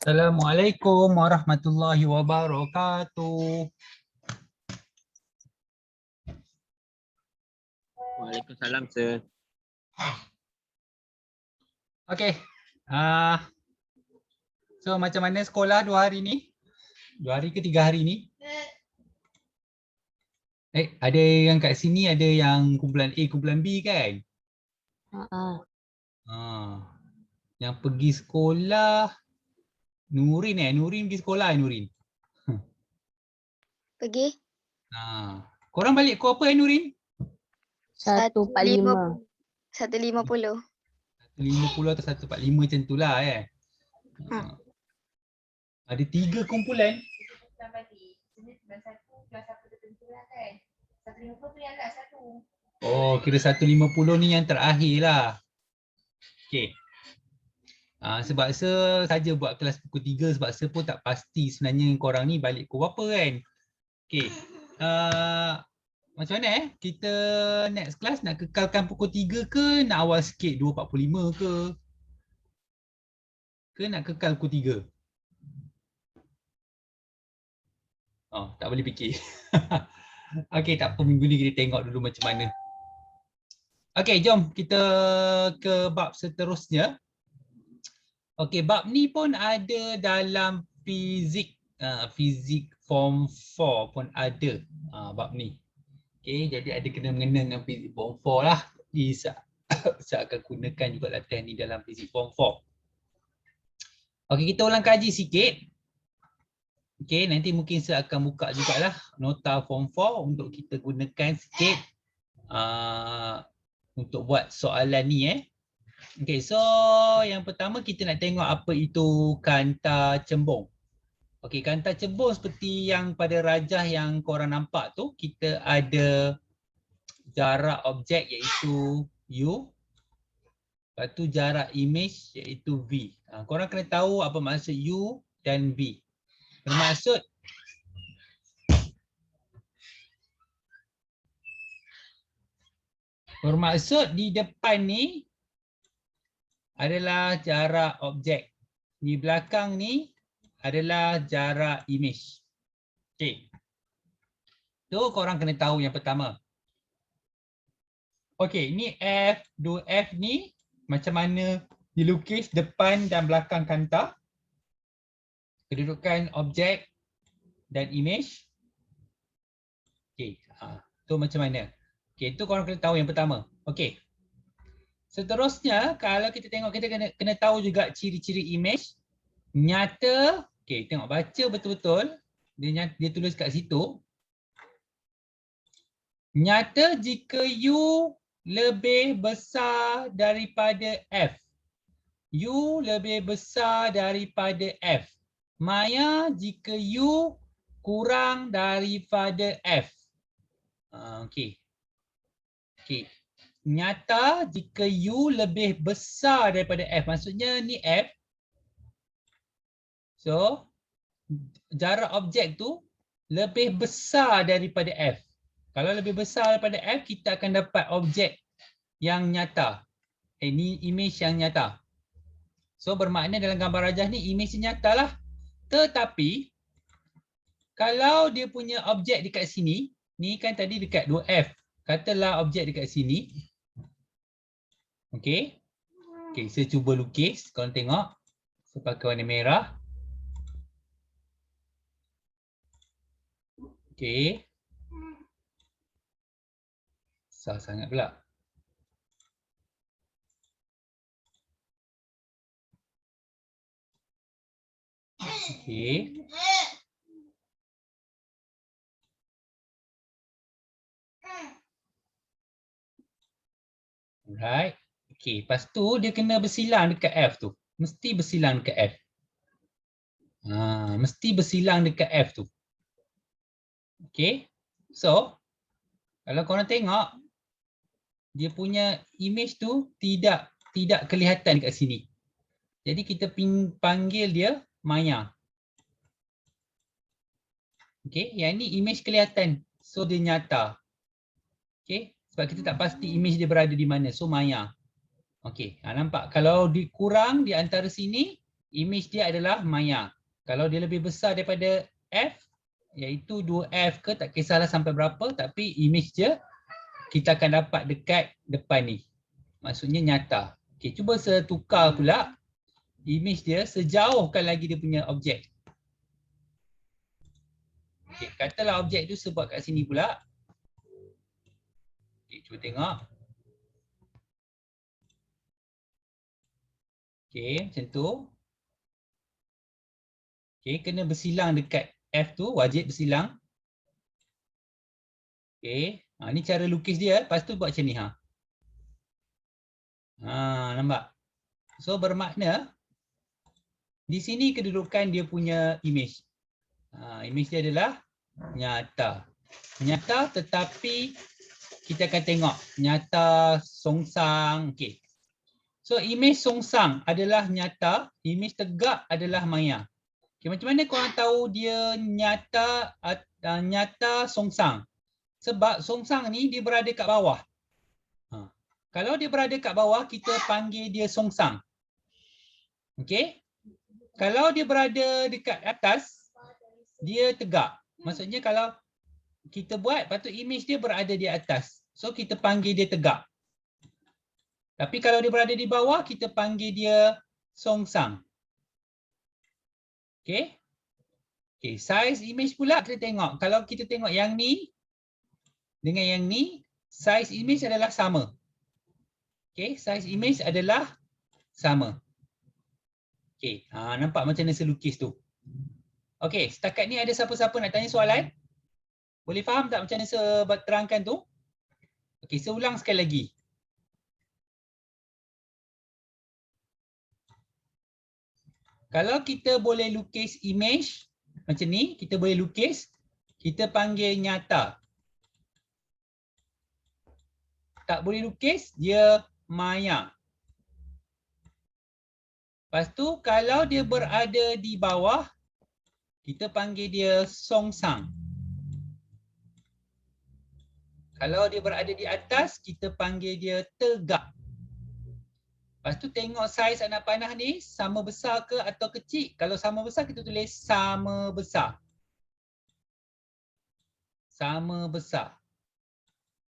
Assalamualaikum warahmatullahi wabarakatuh. Waalaikumsalam, sir. Okey. So macam mana sekolah 2 hari ni? 2 hari ke 3 hari ni? Ada yang kat sini ada yang kumpulan A, kumpulan B kan? Yang pergi sekolah Nurin Nurin pergi sekolah Nurin. Pergi. Korang balik pukul apa Nurin? 1.45. 1.50 1.50. atau 1.45 macam tu lah Ada 3 kumpulan. Oh, kira 1.50 ni yang terakhir lah. Okey. Sebab saja buat kelas pukul 3 sebab pun tak pasti sebenarnya korang ni balik pukul berapa kan. Okey. Macam mana kita next class nak kekalkan pukul 3 ke nak awal sikit 2.45 ke? Ke nak kekal pukul 3? Tak boleh fikir. Okey, tak apa, minggu ni kita tengok dulu macam mana. Okey, jom kita ke bab seterusnya. Okey, bab ni pun ada dalam fizik. Fizik form 4 pun ada bab ni. Okey, jadi ada kena-mengena dengan fizik form 4 lah. Saya akan gunakan juga latihan ni dalam fizik form 4. Okey, kita ulang kaji sikit. Okey, nanti mungkin saya akan buka jugalah nota form 4 untuk kita gunakan sikit untuk buat soalan ni Okey, so yang pertama kita nak tengok apa itu kanta cembung. Okey, kanta cembung seperti yang pada rajah yang korang nampak tu, kita ada jarak objek iaitu U, lepas tu jarak image iaitu V. Korang kena tahu apa maksud U dan V. Bermaksud di depan ni adalah jarak objek. Di belakang ni adalah jarak image. Okey. Tu korang kena tahu yang pertama. Okey, ni F, dua F ni macam mana dilukis depan dan belakang kanta. Kedudukan objek dan image. Okey, tu macam mana? Okey, tu korang kena tahu yang pertama. Okey. Seterusnya, kalau kita tengok, kita kena tahu juga ciri-ciri image. Nyata, okey, tengok baca betul-betul. Dia tulis kat situ. Nyata jika U lebih besar daripada F. U lebih besar daripada F. Maya jika U kurang daripada F. Okey. Okey. Nyata jika U lebih besar daripada F. Maksudnya ni F. So, jarak objek tu lebih besar daripada F. Kalau lebih besar daripada F, kita akan dapat objek yang nyata. Ini image yang nyata. So, bermakna dalam gambar rajah ni image nyata lah. Tetapi, kalau dia punya objek dekat sini, ni kan tadi dekat 2F. Katalah objek dekat sini. Okey. Okey, saya cuba lukis. Korang tengok. Saya pakai warna merah. Okey. Besar sangat pula. Okey. Alright. Okey, lepas tu dia kena bersilang dekat F tu. Mesti bersilang dekat F. Mesti bersilang dekat F tu. Okey. So, kalau korang tengok, dia punya image tu tidak kelihatan dekat sini. Jadi kita panggil dia maya. Okey, yang ni image kelihatan. So dia nyata. Okey, sebab kita tak pasti image dia berada di mana. So maya. Okey, nampak kalau dikurang di antara sini, image dia adalah maya. Kalau dia lebih besar daripada F, iaitu 2F ke, tak kisahlah sampai berapa, tapi image dia kita akan dapat dekat depan ni. Maksudnya nyata. Okey, cuba saya tukar pula image dia sejauhkan lagi dia punya objek. Okey, katalah objek tu sebab kat sini pula. Okey, cuba tengok. Okey, macam tu. Okey, kena bersilang dekat F tu, wajib bersilang. Okey, ni cara lukis dia. Lepas tu buat macam ni. Nampak? So bermakna di sini kedudukan dia punya image. Image dia adalah nyata. Nyata tetapi kita akan tengok nyata songsang. Okey. So image songsang adalah nyata, image tegak adalah maya. Okey, macam mana korang tahu dia nyata nyata songsang? Sebab songsang ni dia berada kat bawah. Kalau dia berada kat bawah, kita panggil dia songsang. Okey? Kalau dia berada dekat atas, dia tegak. Maksudnya kalau kita buat, patut image dia berada di atas. So kita panggil dia tegak. Tapi kalau dia berada di bawah, kita panggil dia songsang. Okey? Okey, size image pula kita tengok. Kalau kita tengok yang ni dengan yang ni, size image adalah sama. Okey, size image adalah sama. Okey, nampak macam mana saya lukis tu. Okey, setakat ni ada siapa-siapa nak tanya soalan? Boleh faham tak macam mana saya terangkan tu? Okey, saya ulang sekali lagi. Kalau kita boleh lukis image macam ni, kita boleh lukis, kita panggil nyata. Tak boleh lukis, dia maya. Lepas tu kalau dia berada di bawah, kita panggil dia songsang. Kalau dia berada di atas, kita panggil dia tegak. Lepas tu tengok saiz anak panah ni sama besar ke atau kecil. Kalau sama besar, kita tulis sama besar. Sama besar.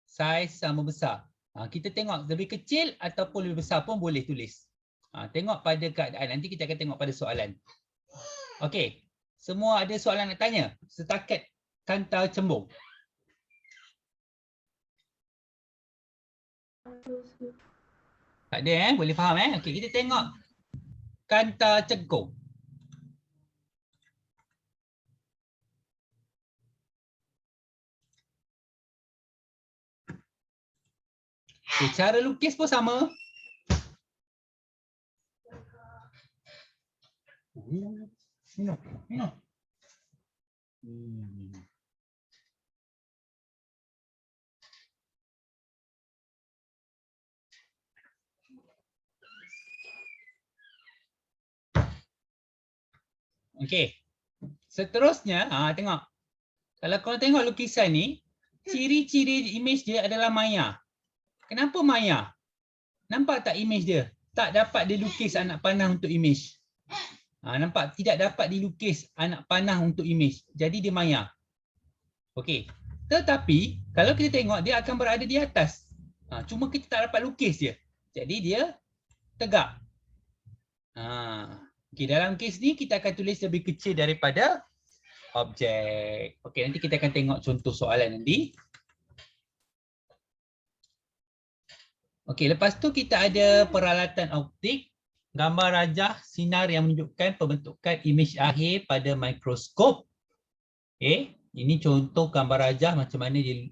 Saiz sama besar. Kita tengok lebih kecil ataupun lebih besar pun boleh tulis. Tengok pada keadaan. Nanti kita akan tengok pada soalan. Okey. Semua ada soalan nak tanya? Setakat kanta cembung. Tak ada boleh faham Okey, kita tengok kanta cengkung. Okay, cara lukis pun sama. Okey. Seterusnya, tengok. Kalau korang tengok lukisan ni, ciri-ciri image dia adalah maya. Kenapa maya? Nampak tak image dia? Tak dapat dilukis anak panah untuk image. Nampak? Tidak dapat dilukis anak panah untuk image. Jadi dia maya. Okey. Tetapi, kalau kita tengok, dia akan berada di atas. Cuma kita tak dapat lukis dia. Jadi dia tegak. Okay, dalam kes ni kita akan tulis lebih kecil daripada objek. Okey, nanti kita akan tengok contoh soalan nanti. Okey, lepas tu kita ada peralatan optik, gambar rajah sinar yang menunjukkan pembentukan imej akhir pada mikroskop. Okey, ini contoh gambar rajah macam mana dia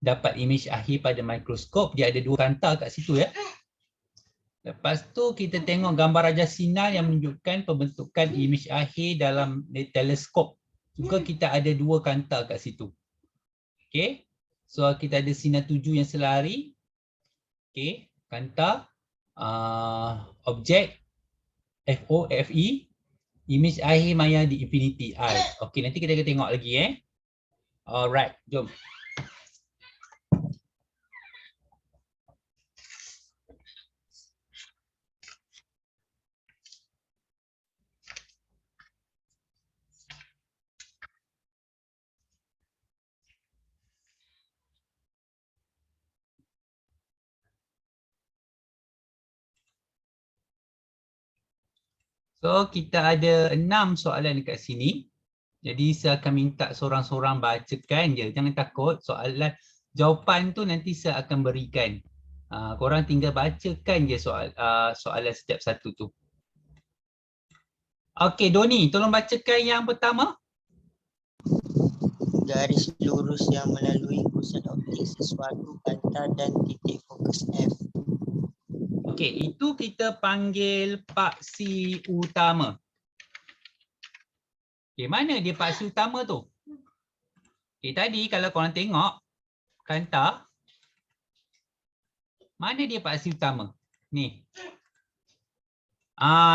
dapat imej akhir pada mikroskop. Dia ada dua kanta kat situ ya. Lepas tu kita tengok gambar rajah sinar yang menunjukkan pembentukan imej akhir dalam teleskop. Juga kita ada dua kanta kat situ. Okey. So kita ada sinar tuju yang selari. Okey, kanta objek FOFE, imej akhir maya di infinity I. Okey, nanti kita akan tengok lagi Alright, jom. So kita ada 6 soalan dekat sini. Jadi saya akan minta seorang-seorang bacakan je. Jangan takut, soalan jawapan tu nanti saya akan berikan. Korang tinggal bacakan je soalan setiap satu tu. Okey, Doni, tolong bacakan yang pertama. Garis lurus yang melalui pusat optik sesuatu kanta dan titik fokus F. Okey, itu kita panggil paksi utama. Okey, mana dia paksi utama tu? Okey, tadi kalau korang tengok kanta, mana dia paksi utama? Ni.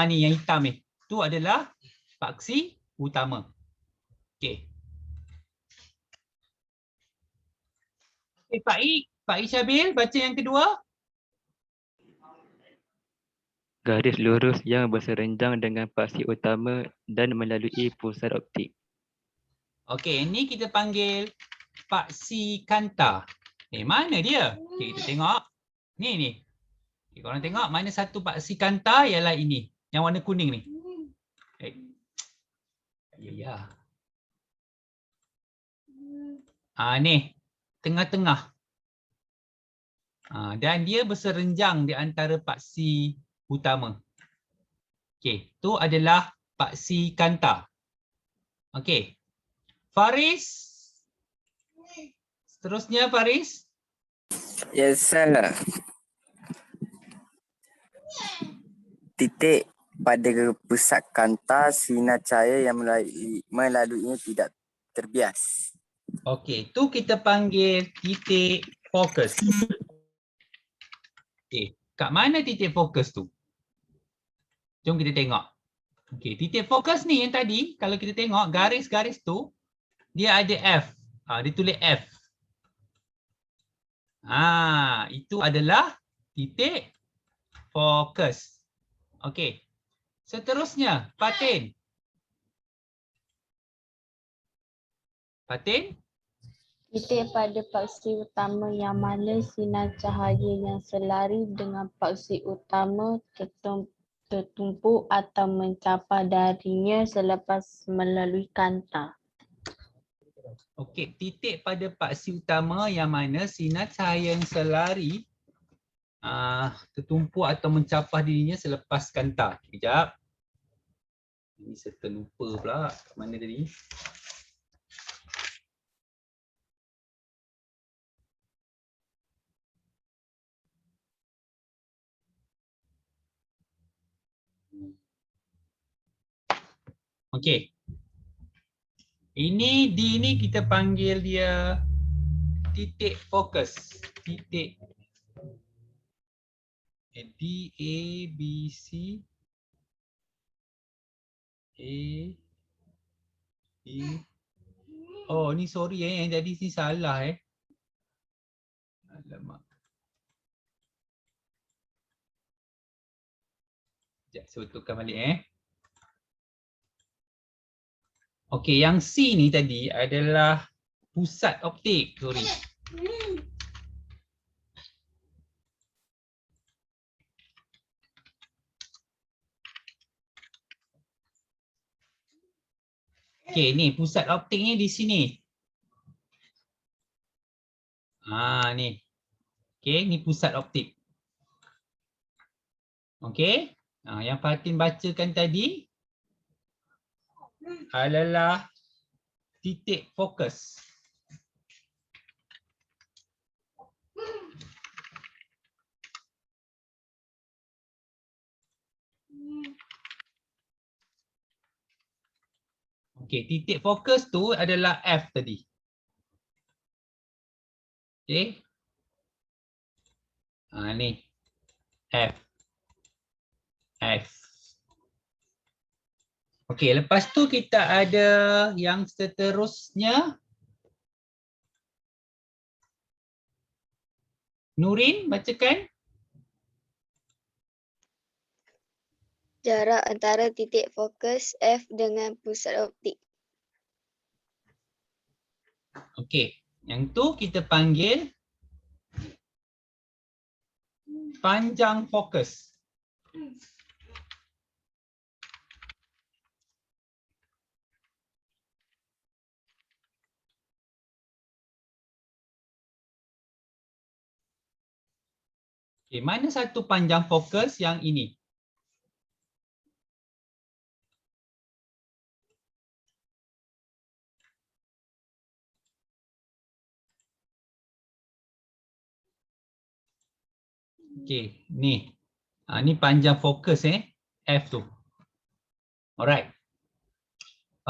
Ni yang hitam ni. Tu adalah paksi utama. Okey. Okey, Pak I Syabil, baca yang kedua. Garis lurus yang berserenjang dengan paksi utama dan melalui pusat optik. Okey, ini kita panggil paksi kanta. Mana dia? Okey, kita tengok. Ni. Okay, korang tengok mana satu paksi kanta ialah ini. Yang warna kuning ni. Ya. Ni. Tengah-tengah. Dan dia berserenjang di antara paksi utama. Okey, tu adalah paksi kanta. Okey. Faris. Seterusnya Faris. Yes, sir. Titik pada pusat kanta sinar cahaya yang melaluinya tidak terbias. Okey, tu kita panggil titik fokus. Okey, kat mana titik fokus tu? Jom kita tengok. Okey, titik fokus ni yang tadi, kalau kita tengok garis-garis tu, dia ada F. Dia tulis F. Itu adalah titik fokus. Okey. Seterusnya, Fatin. Fatin? Titik pada paksi utama yang mana sinar cahaya yang selari dengan paksi utama tertumpu atau mencapai darinya selepas melalui kanta. Okey, titik pada paksi utama yang mana sinar cahaya yang selari tertumpu atau mencapai dirinya selepas kanta. Sekejap. Ini saya terlupa pula. Mana tadi? Okey. Ini D ni kita panggil dia titik fokus. Titik D, A, B, C, A, B. Oh, ni sorry yang jadi ni salah Alamak. Sekejap, saya betulkan balik Okey, yang C ni tadi adalah pusat optik. Sorry. Okey, ni pusat optik ni di sini. Ni. Okey, ni pusat optik. Okey. Yang Fatin bacakan tadi adalah titik fokus. Okey, titik fokus tu adalah F tadi. Okey. Ni. F. F. Okey, lepas tu kita ada yang seterusnya. Nurin, bacakan. Jarak antara titik fokus F dengan pusat optik. Okey, yang tu kita panggil panjang fokus. Okay, mana satu panjang fokus yang ini? Okay, ni. Ni panjang fokus F tu. Alright.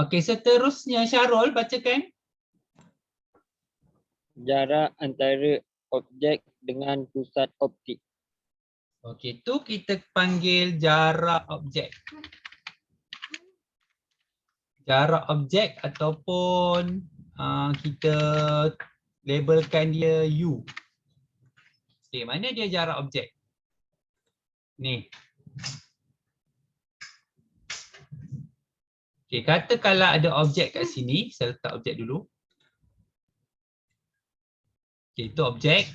Okay, seterusnya Syarul bacakan. Jarak antara objek dengan pusat optik. Okey, tu kita panggil jarak objek. Jarak objek ataupun kita labelkan dia U. Okey, mana dia jarak objek? Ni. Okey, katakanlah ada objek kat sini, saya letak objek dulu. Okey, itu objek.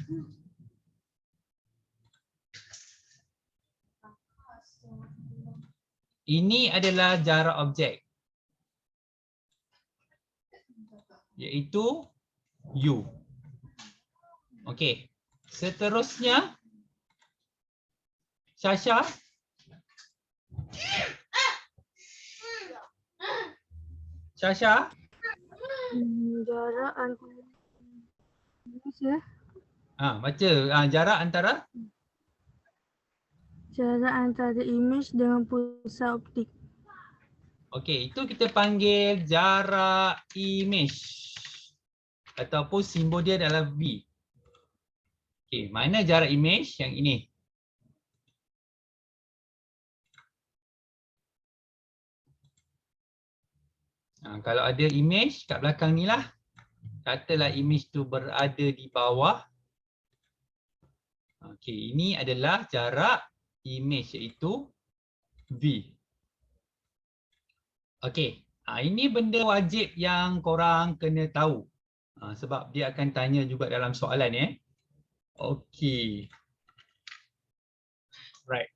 Ini adalah jarak objek, iaitu U. Okey. Seterusnya Syasha. Syasha. Jarak antara Baca. Jarak antara imej dengan pusat optik. okey, itu kita panggil jarak imej ataupun simbol dia adalah V. Okey, mana jarak imej? Yang ini. Kalau ada imej kat belakang ni lah. Katalah imej tu berada di bawah. Okey, ini adalah jarak imej iaitu V. Okey, ini benda wajib yang korang kena tahu. Sebab dia akan tanya juga dalam soalan Okey. Right.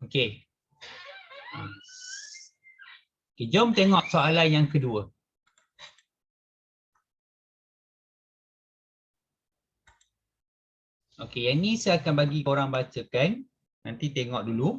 Okey. Okey, jom tengok soalan yang kedua. Okey, yang ni saya akan bagi korang bacakan. Nanti tengok dulu.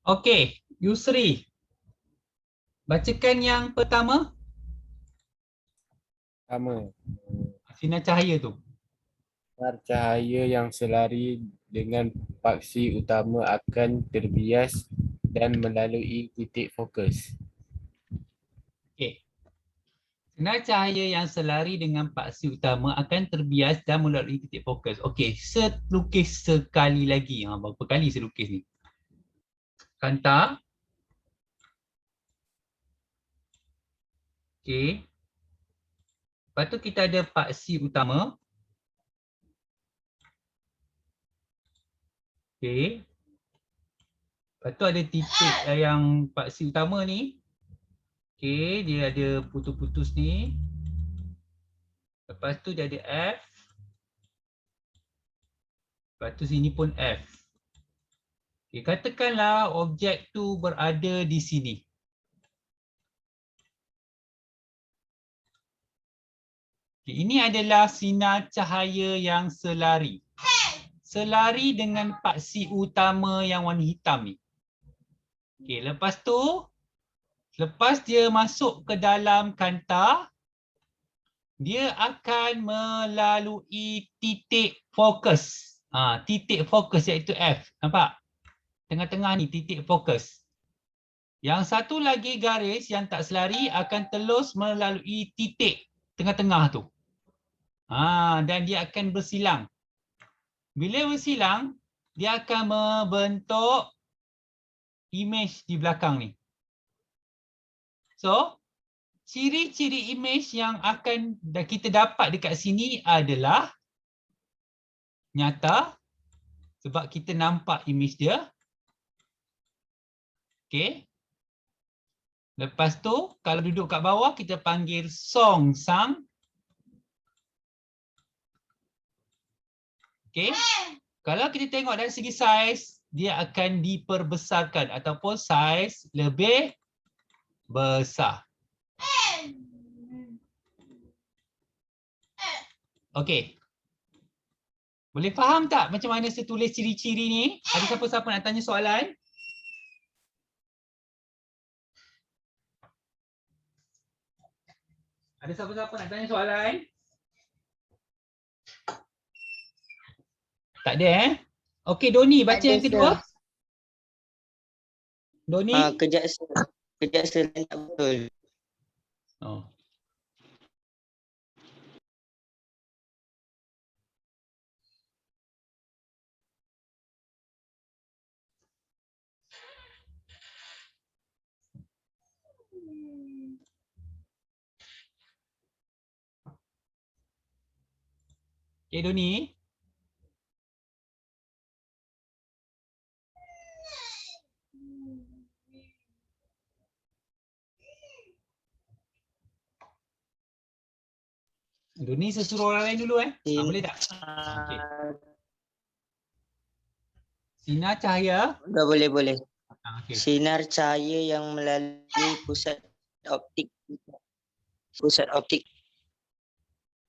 Okey, Yusri. Bacakan yang pertama. Pertama, Sinar cahaya tu. sinar cahaya yang selari dengan paksi utama akan terbias dan melalui titik fokus. Okey. Sinar cahaya yang selari dengan paksi utama akan terbias dan melalui titik fokus. Okey, saya lukis sekali lagi. Berapa kali saya lukis ni? Kanta. Okey. Lepas tu kita ada paksi utama. Okey. Lepas tu ada titik yang paksi utama ni. Okey, dia ada putus-putus ni. Lepas tu dia ada F. Lepas tu sini pun F. Okey, katakanlah objek tu berada di sini. Okay, ini adalah sinar cahaya yang selari. Selari dengan paksi utama yang warna hitam ni. Okay, lepas tu, lepas dia masuk ke dalam kanta, dia akan melalui titik fokus. Titik fokus iaitu F. Nampak? Tengah-tengah ni titik fokus. Yang satu lagi garis yang tak selari akan terus melalui titik tengah-tengah tu. Dan dia akan bersilang. Bila bersilang, dia akan membentuk image di belakang ni. So, ciri-ciri image yang akan kita dapat dekat sini adalah nyata sebab kita nampak image dia. Okey. Lepas tu, kalau duduk kat bawah, kita panggil songsang. Okey. Kalau kita tengok dari segi saiz, dia akan diperbesarkan ataupun saiz lebih besar. Okey. Boleh faham tak macam mana saya tulis ciri-ciri ni? Ada siapa-siapa nak tanya soalan? Ada siapa-siapa nak tanya soalan? Tak ada Okey, Doni baca yang kedua. Doni. Kejap saya nak betul. Oh. Okey, Doni. Doni saya suruh orang lain dulu boleh tak? Okey. Sinar cahaya. Boleh. Okey. Sinar cahaya yang melalui pusat optik.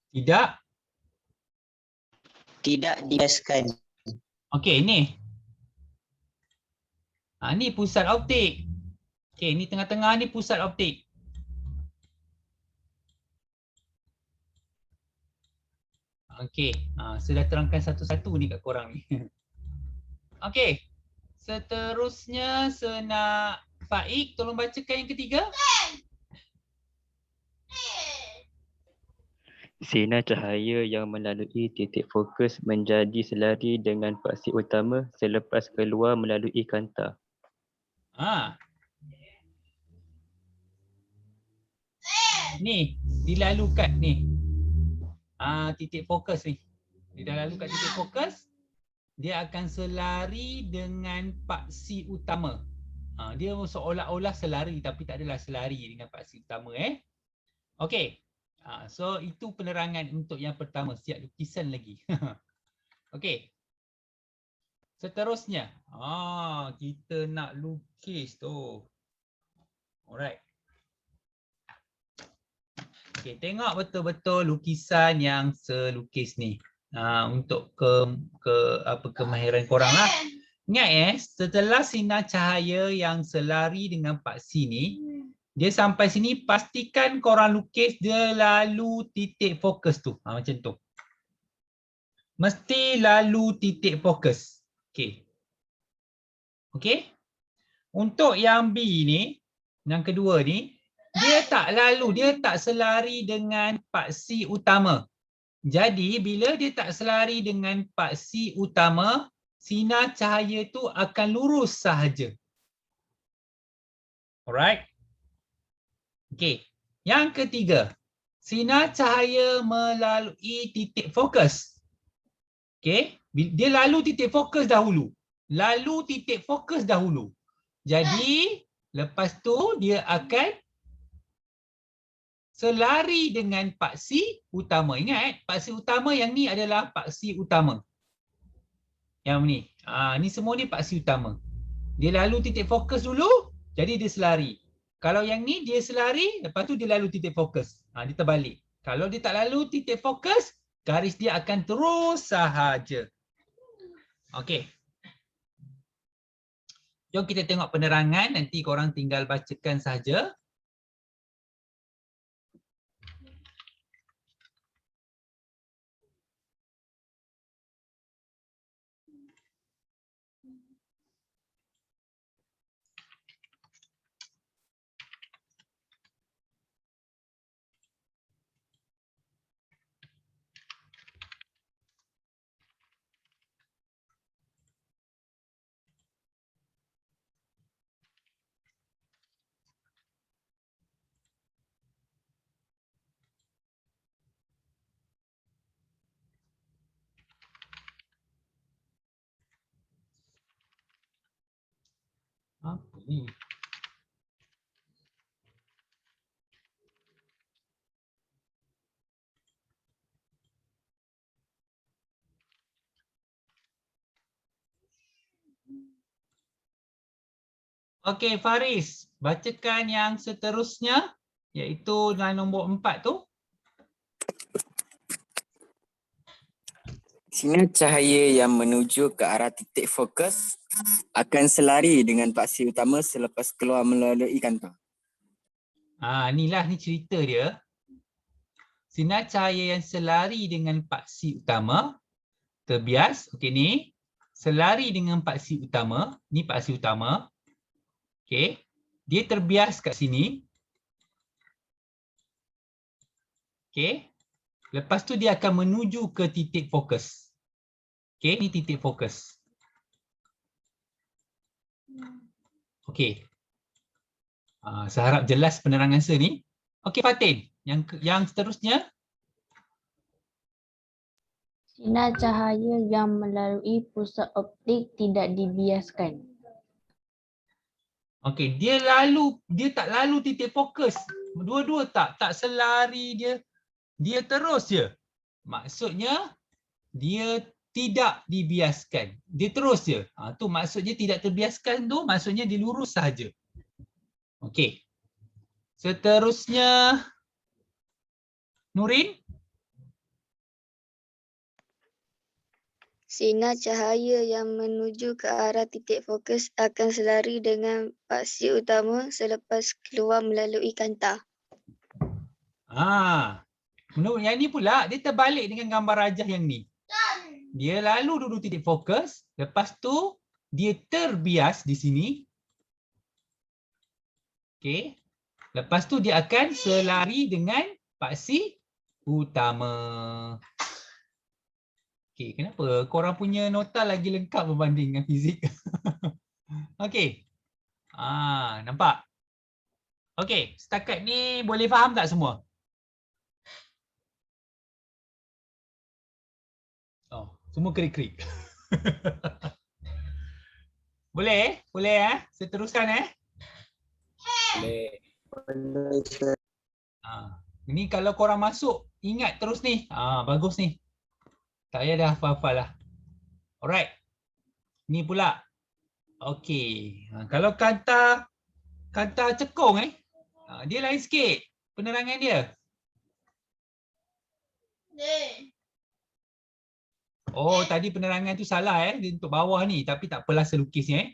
Tidak dibiaskan. Okey, ni. Ni pusat optik. Okey, ni tengah-tengah ni pusat optik. Okey, saya dah terangkan satu-satu ni kat korang ni. Okey, seterusnya saya nak Faik tolong bacakan yang ketiga. Sinar cahaya yang melalui titik fokus menjadi selari dengan paksi utama selepas keluar melalui kanta. Ni, dilalukan ni. Titik fokus ni. Dia dah lalu kat titik fokus, dia akan selari dengan paksi utama. Dia seolah-olah selari tapi tak adalah selari dengan paksi utama Okey. So itu penerangan untuk yang pertama, siap lukisan lagi. Okey. Seterusnya, kita nak lukis tu. Alright. Okey, tengok betul-betul lukisan yang selukis ni. Untuk kemahiran korang lah. Ingat setelah sinar cahaya yang selari dengan paksi ni, dia sampai sini, pastikan korang lukis dia lalu titik fokus tu. Macam tu. Mesti lalu titik fokus. Okey. Okey. Untuk yang B ni, yang kedua ni, dia tak selari dengan paksi utama. Jadi bila dia tak selari dengan paksi utama, sinar cahaya tu akan lurus sahaja. Alright. Okey. Yang ketiga, sinar cahaya melalui titik fokus. Okey, dia lalu titik fokus dahulu. Jadi lepas tu dia akan selari dengan paksi utama. Ingat paksi utama yang ni adalah paksi utama. Yang ni. Ni semua ni paksi utama. Dia lalu titik fokus dulu, jadi dia selari. Kalau yang ni dia selari, lepas tu dia lalu titik fokus. Dia terbalik. Kalau dia tak lalu titik fokus, garis dia akan terus sahaja. Okey. Jom kita tengok penerangan, nanti korang tinggal bacakan sahaja. Apa ni? Okey, Faris, bacakan yang seterusnya iaitu dengan nombor 4 tu. Sinar cahaya yang menuju ke arah titik fokus akan selari dengan paksi utama selepas keluar melalui kantong. Inilah ni cerita dia. Sinar cahaya yang selari dengan paksi utama terbias. Okey ni, selari dengan paksi utama. Ni paksi utama. Okey. Dia terbias kat sini. Okey. Lepas tu dia akan menuju ke titik fokus. Okey, ni titik fokus. Okey. Saya harap jelas penerangan saya ni. Okey Fatin, yang seterusnya. Sinar cahaya yang melalui pusat optik tidak dibiaskan. Okey, dia tak lalu titik fokus. Dua-dua tak selari dia. Dia terus je. Maksudnya dia tidak dibiaskan. Dia terus je. Tu maksudnya tidak terbiaskan tu maksudnya dia lurus sahaja. Okey. Seterusnya Nurin. Sinar cahaya yang menuju ke arah titik fokus akan selari dengan paksi utama selepas keluar melalui kanta. Menurut yang ni pula dia terbalik dengan gambar rajah yang ni. Dia lalu dulu titik fokus, lepas tu dia terbias di sini. Okey. Lepas tu dia akan selari dengan paksi utama. Okey, kenapa korang punya nota lagi lengkap berbanding dengan fizik? Okey. Nampak? Okey, setakat ni boleh faham tak semua? Semua krik-krik. Boleh? Boleh Saya teruskan Boleh. Ni kalau korang masuk, ingat terus ni. Bagus ni. Tak payah dah hafal-hafal lah. Alright. Ni pula. Okey. Kalau kanta cekung dia lain sikit penerangan dia. Oh, tadi penerangan tu salah dia untuk bawah ni, tapi tak apalah saya lukis ni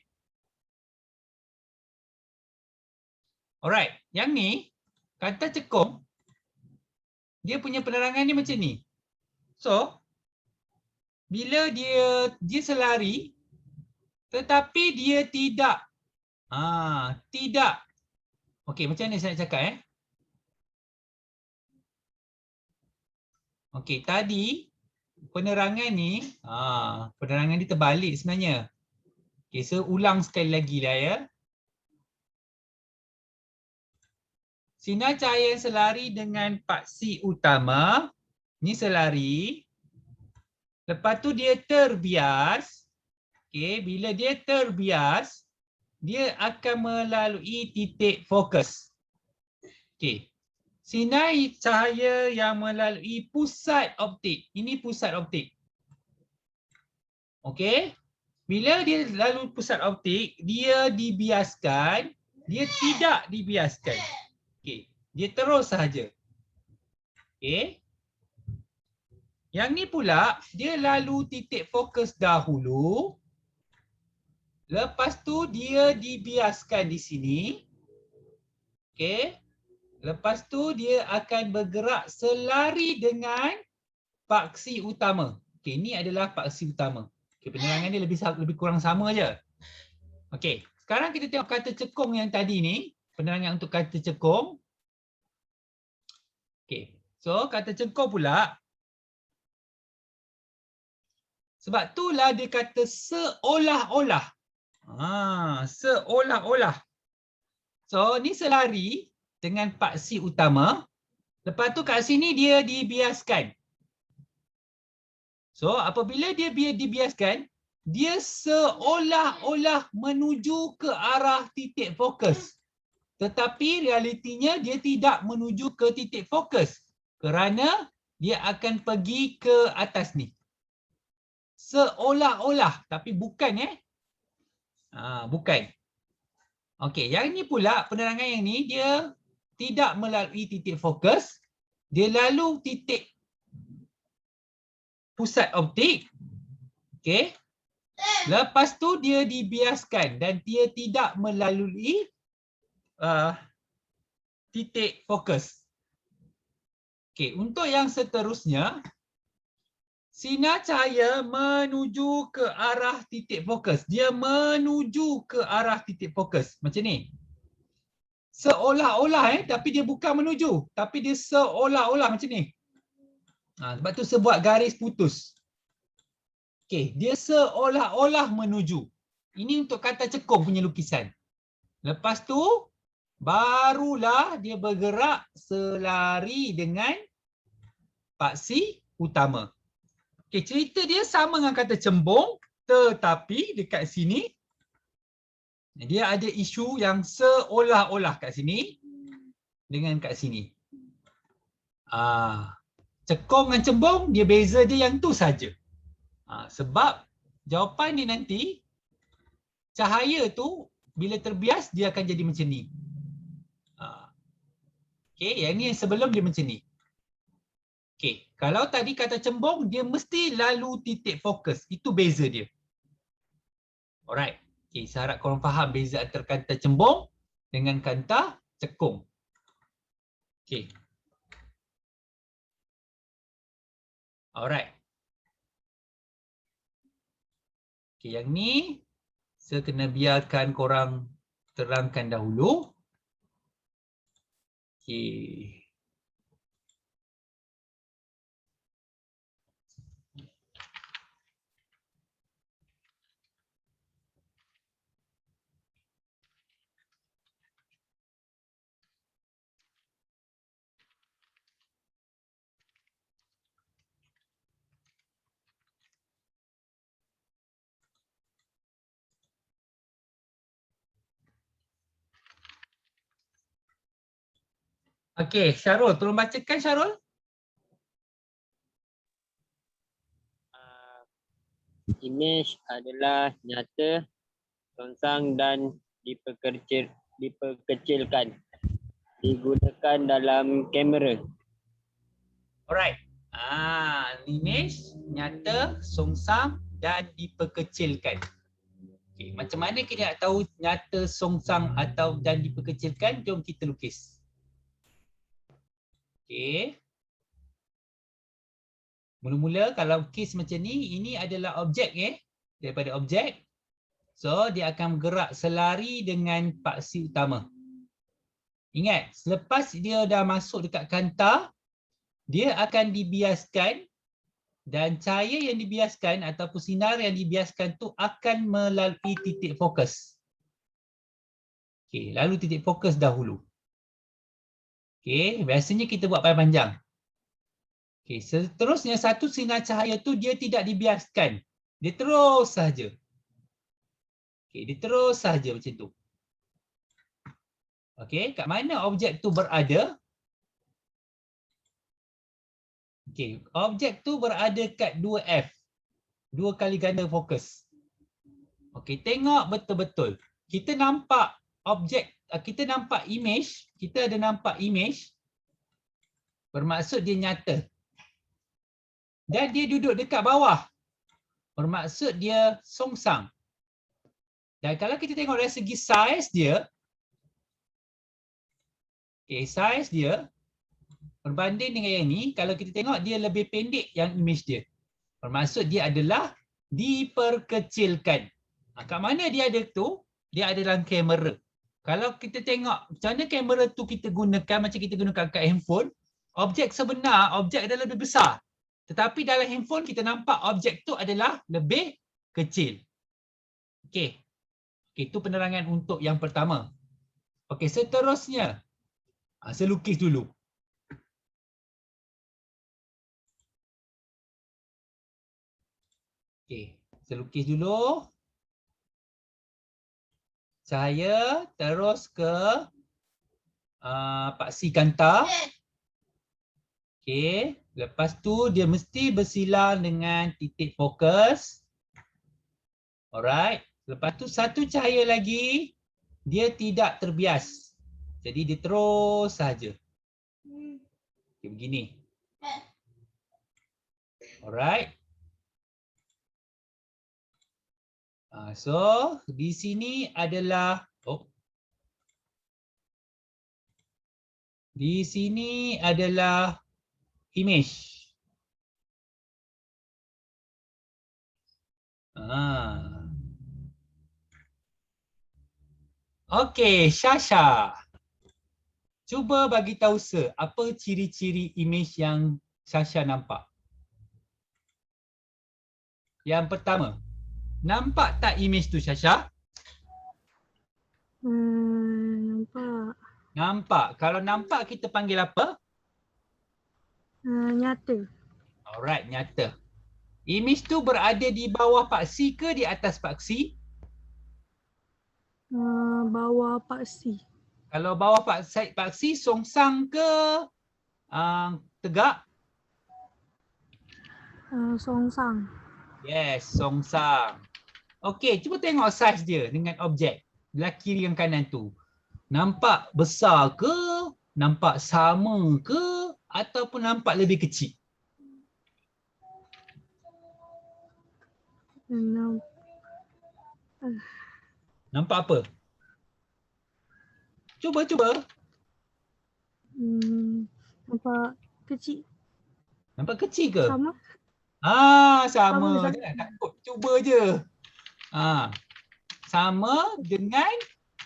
Alright, yang ni kanta cekung dia punya penerangan ni macam ni. So, bila dia selari tetapi dia tidak okey, macam mana saya nak cakap okey, tadi penerangan ni penerangan dia terbalik sebenarnya. Okey, saya ulang sekali lagi lah Sinar cahaya yang selari dengan paksi utama ni selari. Lepas tu dia terbias. Okey, bila dia terbias, dia akan melalui titik fokus. Okey. Sinar cahaya yang melalui pusat optik. Ini pusat optik. Okey. Bila dia lalu pusat optik, dia dibiaskan, dia tidak dibiaskan. Okey. Dia terus sahaja. Okey. Yang ni pula, dia lalu titik fokus dahulu. Lepas tu dia dibiaskan di sini. Okey. Lepas tu dia akan bergerak selari dengan paksi utama. Okey, ni adalah paksi utama. Okey, penerangan dia lebih kurang sama je. Okey, sekarang kita tengok kata cekung yang tadi ni, penerangan untuk kata cekung. Okey. So, kata cekung pula sebab itulah dia kata seolah-olah. Seolah-olah. So, ni selari dengan paksi utama. Lepas tu kat sini dia dibiaskan. So, apabila dia dibiaskan, dia seolah-olah menuju ke arah titik fokus. Tetapi realitinya dia tidak menuju ke titik fokus kerana dia akan pergi ke atas ni. Seolah-olah, tapi bukan bukan. Okey, yang ni pula penerangan yang ni dia tidak melalui titik fokus, dia lalu titik pusat optik. Okey. Lepas tu dia dibiaskan dan dia tidak melalui titik fokus. Okey, untuk yang seterusnya, sinar cahaya menuju ke arah titik fokus. Dia menuju ke arah titik fokus. Macam ni. Seolah-olah tapi dia bukan menuju. Tapi dia seolah-olah macam ni. Sebab tu saya buat garis putus. Okey, dia seolah-olah menuju. Ini untuk kata cekung punya lukisan. Lepas tu, barulah dia bergerak selari dengan paksi utama. Okey, cerita dia sama dengan kata cembung, tetapi dekat sini dia ada isu yang seolah-olah kat sini dengan kat sini. Cekung dengan cembung dia beza dia yang tu saja. Sebab jawapan dia nanti cahaya tu bila terbias dia akan jadi macam ni. Okey, yang ni yang sebelum dia macam ni. Okey, kalau tadi kata cembung, dia mesti lalu titik fokus. Itu beza dia. Alright. Okey, saya harap korang faham beza antara kata cembung dengan kata cekung. Okey. Alright. Okey, yang ni saya kena biarkan korang terangkan dahulu. Okey. Okey, Syarul, tolong bacakan Syarul. Image adalah nyata, songsang dan diperkecilkan. Digunakan dalam kamera. Alright. Image, nyata, songsang dan diperkecilkan. Okay, macam mana kita nak tahu nyata, songsang atau dan diperkecilkan? Jom kita lukis. Okay. Mula-mula kalau kes macam ni, ini adalah objek daripada objek. So dia akan bergerak selari dengan paksi utama. Ingat, selepas dia dah masuk dekat kanta, dia akan dibiaskan dan cahaya yang dibiaskan ataupun sinar yang dibiaskan tu akan melalui titik fokus. Okey, lalu titik fokus dahulu. Okey, biasanya kita buat panjang. Okey, seterusnya satu sinar cahaya tu dia tidak dibiaskan. Dia terus saja. Okey, dia terus saja macam tu. Okey, kat mana objek tu berada? Okey, objek tu berada kat 2F. 2 kali ganda fokus. Okey, tengok betul-betul. Kita nampak objek, kita nampak image, kita ada nampak image. Bermaksud dia nyata. Dan dia duduk dekat bawah. Bermaksud dia songsang. Dan kalau kita tengok dari segi saiz dia, okey, saiz dia berbanding dengan yang ni, kalau kita tengok dia lebih pendek yang image dia. Bermaksud dia adalah diperkecilkan. Kat mana dia ada tu? Dia ada dalam kamera. Kalau kita tengok macam mana kamera tu kita gunakan macam kita gunakan kat handphone, objek sebenar, objek adalah lebih besar. Tetapi dalam handphone kita nampak objek tu adalah lebih kecil. Okey. Okey, itu penerangan untuk yang pertama. Okey, seterusnya. Saya lukis dulu. Okey, Saya lukis dulu. Cahaya terus ke paksi kanta. Okey, lepas tu dia mesti bersilang dengan titik fokus. Alright, lepas tu satu cahaya lagi dia tidak terbias. Jadi dia terus saja. Okay, begini. Alright. So di sini adalah di sini adalah image. Okey, Syasha. Cuba bagi tahu apa ciri-ciri image yang Syasha nampak. Yang pertama, nampak tak image tu Syasha? Nampak. Nampak. Kalau nampak kita panggil apa? Nyata. Alright, nyata. Image tu berada di bawah paksi ke di atas paksi? Bawah paksi. Kalau bawah paksi songsang ke tegak? Songsang. Yes, songsang. Okey, cuba tengok saiz dia dengan objek belah kiri dan kanan tu. Nampak besar ke? Nampak sama ke? Ataupun nampak lebih kecil? Nampak apa? Cuba. Nampak kecil. Nampak kecil ke? Sama. Sama. Jangan takut. Cuba je. Sama dengan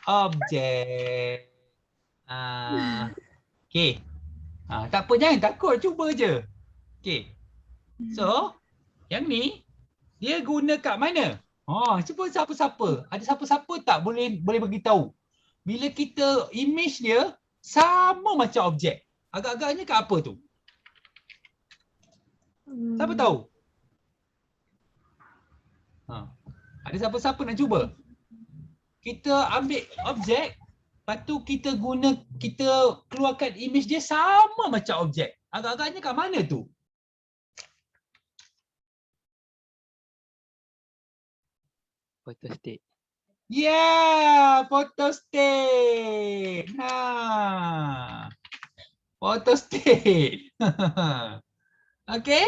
objek. Okey. Tak apa, jangan takut. Cuba je. Okey. So, yang ni dia guna kat mana? Cuba siapa-siapa. Ada siapa-siapa tak boleh beritahu. Bila kita image dia sama macam objek. Agak-agaknya kat apa tu? Siapa tahu? Ada siapa-siapa nak cuba? Kita ambil objek, lepas tu kita keluarkan image dia sama macam objek. Agak-agaknya kat mana tu? Photostate. Photostate. Photostate. Okey.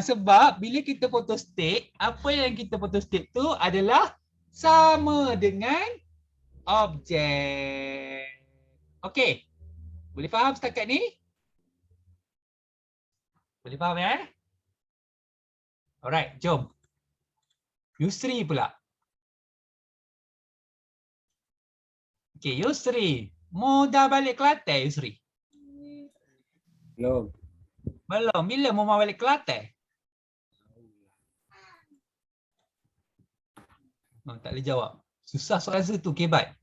Sebab bila kita photostate, apa yang kita photostate tu adalah sama dengan objek. Okey. Boleh faham setakat ni? Boleh faham ya? Alright, jom. Yusri pula. Okey, Yusri. Mau dah balik Kelantan, Yusri? Belum. Belum. Bila mau balik Kelantan? Tak boleh jawab. Susah soalan tu, kebat.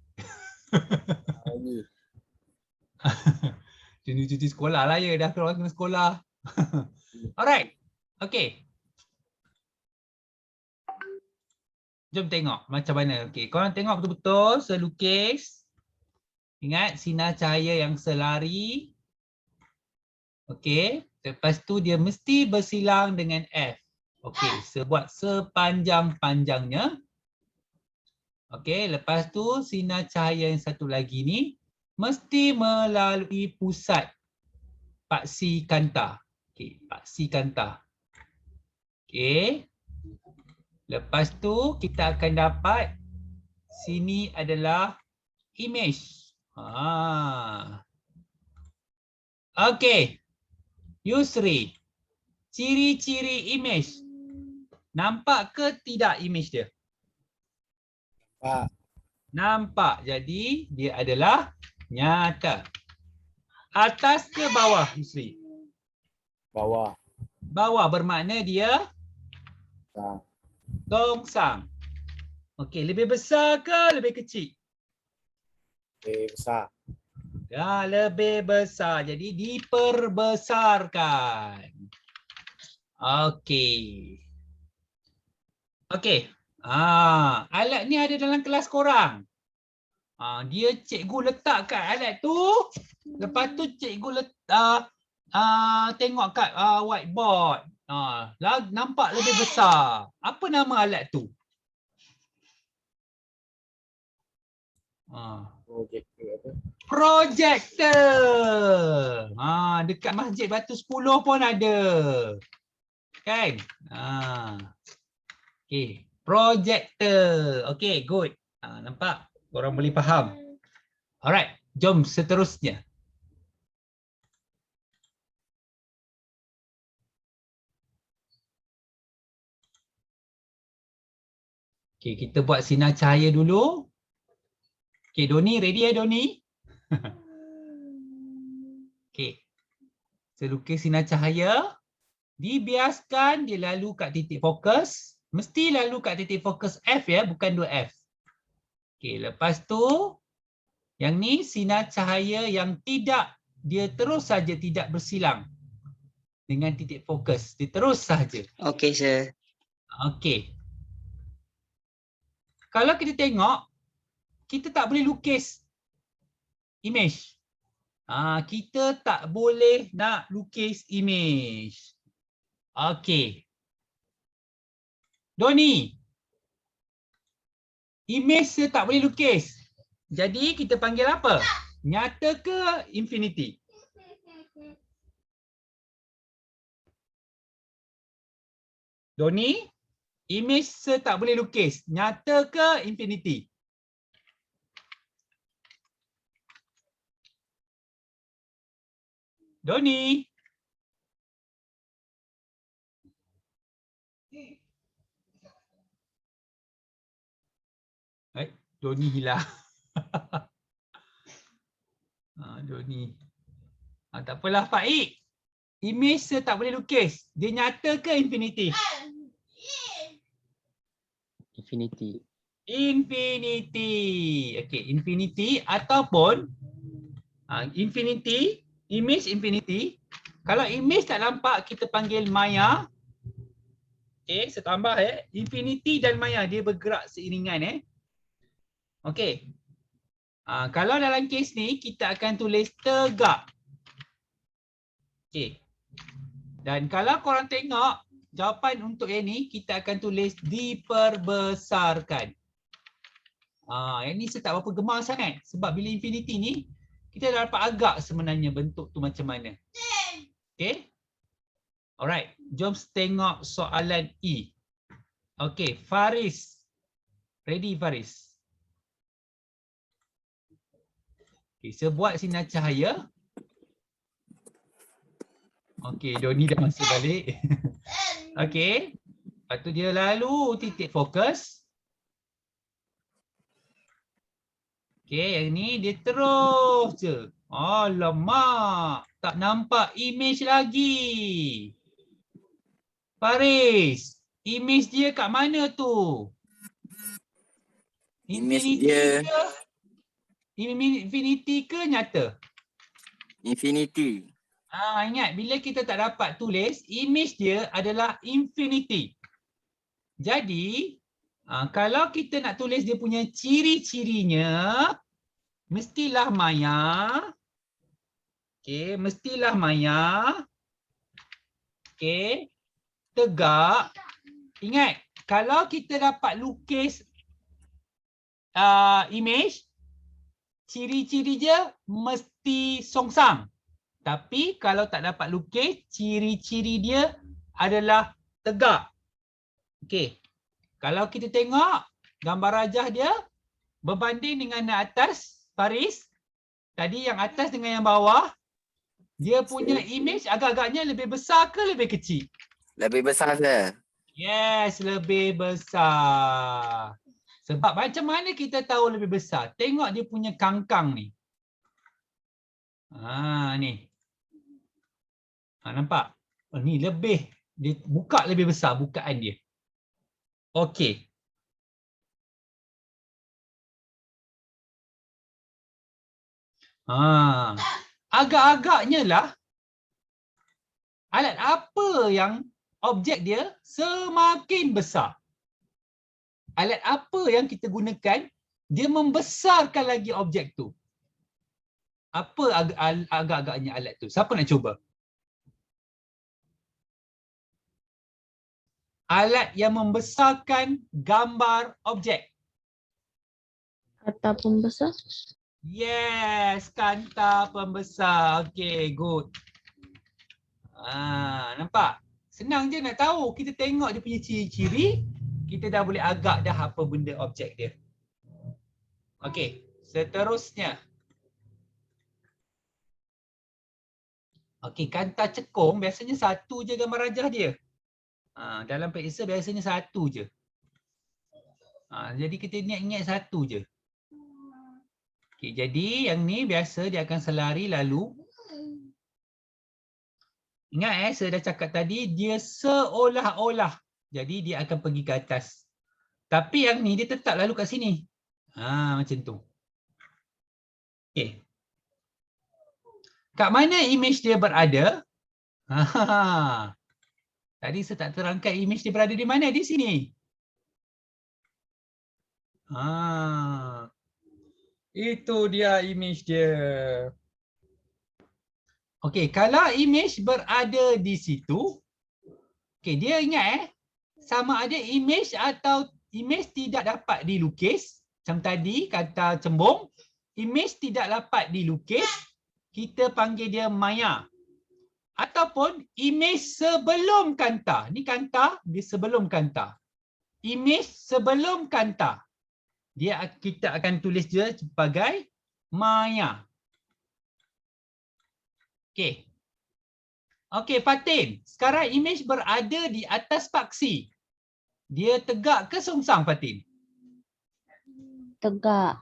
Cuti sekolah lah ya. Dah keluar kena sekolah. Alright. Okey. Jom tengok macam mana. Okey, korang tengok betul-betul saya lukis. Ingat sinar cahaya yang selari. Okey, lepas tu dia mesti bersilang dengan F. Okey, buat sepanjang-panjangnya. Okey, lepas tu sinar cahaya yang satu lagi ni mesti melalui pusat paksi kanta. Okey, paksi kanta. Okey. Lepas tu kita akan dapat sini adalah image. Okey. Yusri. Ciri-ciri image. Nampak ke tidak image dia? Nampak. Jadi dia adalah nyata. Atas ke bawah, Yusri? Bawah. Bawah bermakna dia songsang. Okey, lebih besar ke lebih kecil? Lebih besar. Lebih besar. Jadi diperbesarkan. Okey. Okey. Alat ni ada dalam kelas korang. Dia cikgu letak kat alat tu. Lepas tu cikgu tengok kat whiteboard. Nampak lebih besar. Apa nama alat tu? Projector apa? Projector. Dekat Masjid Batu 10 pun ada. Kan? Okey, projector. Okey, good. Nampak? Korang boleh faham. Alright, jom seterusnya. Okey, kita buat sinar cahaya dulu. Okey, Doni ready Doni? Okey. Saya lukis sinar cahaya. Dibiaskan dia lalu kat titik fokus. Mesti lalu kat titik fokus F ya, bukan 2F. Okey, lepas tu yang ni sinar cahaya yang dia terus saja tidak bersilang dengan titik fokus. Dia terus saja. Okey, sir. Okey. Kalau kita tengok, kita tak boleh lukis image. Kita tak boleh nak lukis image. Okey. Doni. Image saya tak boleh lukis. Jadi kita panggil apa? Nyata ke infinity? Doni, image saya tak boleh lukis. Nyata ke infinity? Doni. Doni hilang. Doni. Tak apalah Faik. Image saya tak boleh lukis. Dia nyata ke infinity? Infinity. Infinity. Okey, infinity ataupun infinity, image infinity. Kalau image tak nampak, kita panggil maya. Okey, saya tambah infinity dan maya dia bergerak seiringan Okey. Kalau dalam kes ni kita akan tulis tegak. Okey. Dan kalau korang tengok jawapan untuk yang ni kita akan tulis diperbesarkan. Yang ni saya tak berapa gemar sangat sebab bila infinity ni kita dah dapat agak sebenarnya bentuk tu macam mana. Okey. Alright, jom tengok soalan E. Okey, Faris. Ready Faris? Okay, saya buat sinar cahaya. Okey, Doni dah masuk balik. Okey. Lepas tu dia lalu titik fokus. Okey, yang ni dia terus je. Alamak, tak nampak image lagi. Faris, image dia kat mana tu? Image Infinity dia ke? Infinity ke nyata? infinity. Ingat bila kita tak dapat tulis, image dia adalah infinity. Jadi, kalau kita nak tulis dia punya ciri-cirinya, mestilah maya. Okey, mestilah maya. Okey, tegak. Ingat, kalau kita dapat lukis image, ciri-ciri dia mesti songsang. Tapi kalau tak dapat lukis, ciri-ciri dia adalah tegak. Okey. Kalau kita tengok gambar rajah dia berbanding dengan yang atas, Faris. Tadi yang atas dengan yang bawah, dia punya image agak-agaknya lebih besar ke lebih kecil? Lebih besar saya. Yes, lebih besar. Sebab macam mana kita tahu lebih besar? Tengok dia punya kangkang ni. Ni. Nampak? Ni lebih, dia buka lebih besar bukaan dia. Okey. Agak-agaknya lah alat apa yang objek dia semakin besar. alat apa yang kita gunakan, dia membesarkan lagi objek tu. Apa agak-agaknya alat tu? Siapa nak cuba? Alat yang membesarkan gambar objek. Kata pembesar. Yes, kanta pembesar. Okay, good. Nampak? Senang je nak tahu. Kita tengok dia punya ciri-ciri, kita dah boleh agak dah apa benda objek dia. Okay, seterusnya. Okay, kanta cekung biasanya satu je gambar rajah dia. Dalam periksa biasanya satu je. Jadi kita ingat-ingat satu je. Okay, jadi yang ni biasa dia akan selari lalu. Ingat saya dah cakap tadi, dia seolah-olah. Jadi dia akan pergi ke atas. Tapi yang ni dia tetap lalu kat sini. Macam tu. Okay. Kat mana image dia berada? Tadi saya tak terangkan image dia berada di mana? Di sini. Itu dia image dia. Okey, kalau image berada di situ, okey, dia ingat sama ada image atau image tidak dapat dilukis. Macam tadi kata cembung, image tidak dapat dilukis, kita panggil dia maya. Ataupun image sebelum kanta. Ni kanta, dia sebelum kanta. Image sebelum kanta. Kita akan tulis dia sebagai maya. Okey. Okey, Fatin. Sekarang image berada di atas paksi. Dia tegak ke sungsang, Fatin? Tegak.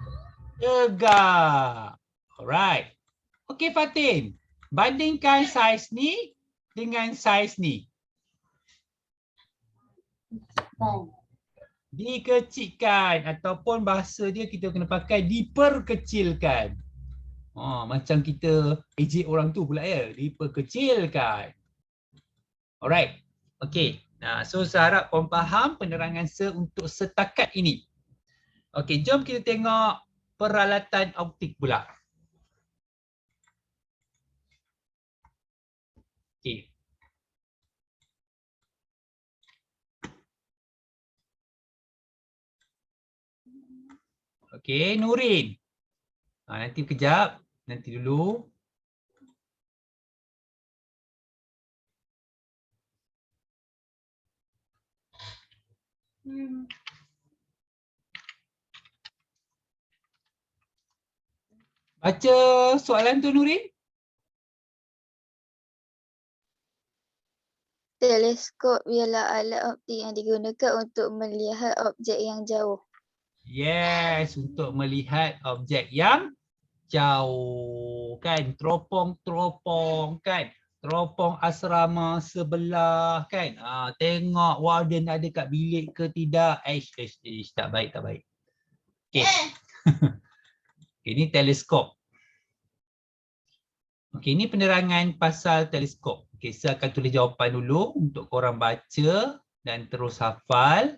Tegak. Alright. Okey, Fatin. Bandingkan saiz ni dengan saiz ni. Dikecilkan ataupun bahasa dia kita kena pakai diperkecilkan. Macam kita ejek orang tu pula ya, diperkecilkan. Alright. Okey. So saya harap korang faham penerangan untuk setakat ini. Okey, jom kita tengok peralatan optik pula. Okey. Okey, Nurin. Nanti kejap. Nanti dulu. Baca soalan tu, Nurin. Teleskop ialah alat optik yang digunakan untuk melihat objek yang jauh. Yes, untuk melihat objek yang jauh kan, teropong-teropong kan, teropong asrama sebelah kan. Tengok warden ada kat bilik ke tidak. Tak baik, tak baik. Okey. Ini teleskop. Okey, ini penerangan pasal teleskop. Okey, saya akan tulis jawapan dulu untuk korang baca dan terus hafal.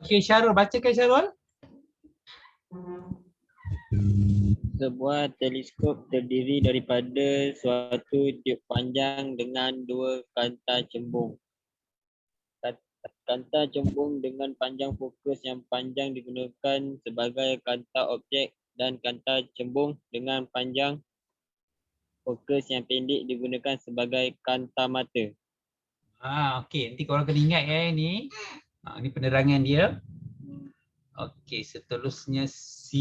Okey, Syarul, bacakan Syarul. Sebuah teleskop terdiri daripada suatu tiub panjang dengan dua kanta cembung. Kanta cembung dengan panjang fokus yang panjang digunakan sebagai kanta objek dan kanta cembung dengan panjang fokus yang pendek digunakan sebagai kanta mata. Okey, nanti korang kena ingat ni. Ni penerangan dia. Okey, seterusnya C.